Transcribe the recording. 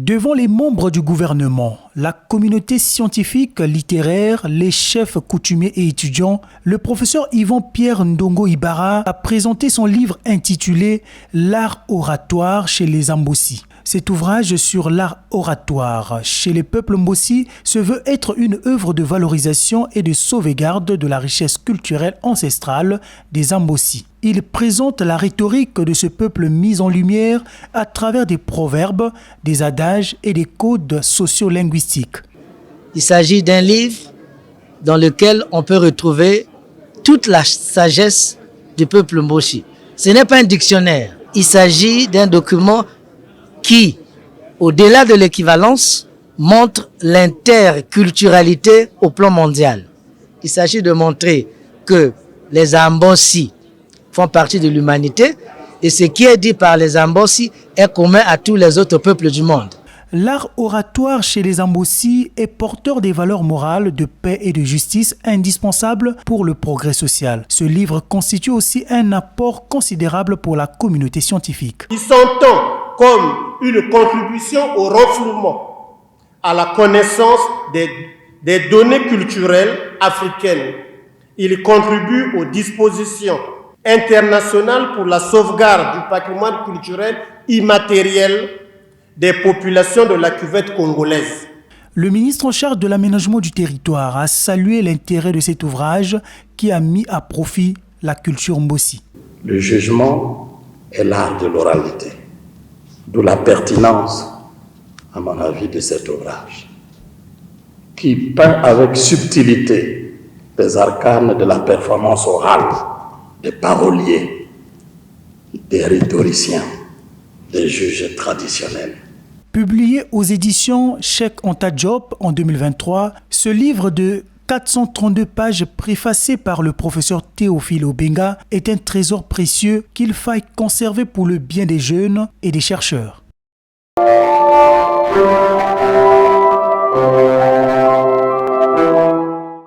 Devant les membres du gouvernement, la communauté scientifique, littéraire, les chefs coutumiers et étudiants, le professeur Yvan-Pierre Ndongo Ibarra a présenté son livre intitulé « L'art oratoire chez les Ambossi ». Cet ouvrage sur l'art oratoire chez les peuples Mbossi se veut être une œuvre de valorisation et de sauvegarde de la richesse culturelle ancestrale des Ambossi. Il présente la rhétorique de ce peuple mise en lumière à travers des proverbes, des adages et des codes sociolinguistiques. Il s'agit d'un livre dans lequel on peut retrouver toute la sagesse du peuple Mbossi. Ce n'est pas un dictionnaire, il s'agit d'un document qui, au-delà de l'équivalence, montre l'interculturalité au plan mondial. Il s'agit de montrer que les Ambossi font partie de l'humanité et ce qui est dit par les Ambossi est commun à tous les autres peuples du monde. L'art oratoire chez les Ambossi est porteur des valeurs morales de paix et de justice indispensables pour le progrès social. Ce livre constitue aussi un apport considérable pour la communauté scientifique. Il s'entend comme une contribution au renflouement, à la connaissance des données culturelles africaines. Il contribue aux dispositions internationales pour la sauvegarde du patrimoine culturel immatériel des populations de la cuvette congolaise. Le ministre en charge de l'aménagement du territoire a salué l'intérêt de cet ouvrage qui a mis à profit la culture Mbossi. Le jugement est l'art de l'oralité, d'où la pertinence, à mon avis, de cet ouvrage, qui peint avec subtilité les arcanes de la performance orale, des paroliers, des rhétoriciens, des juges traditionnels. Publié aux éditions Cheikh Anta Diop en 2023, ce livre de 432 pages préfacé par le professeur Théophile Obenga est un trésor précieux qu'il faille conserver pour le bien des jeunes et des chercheurs.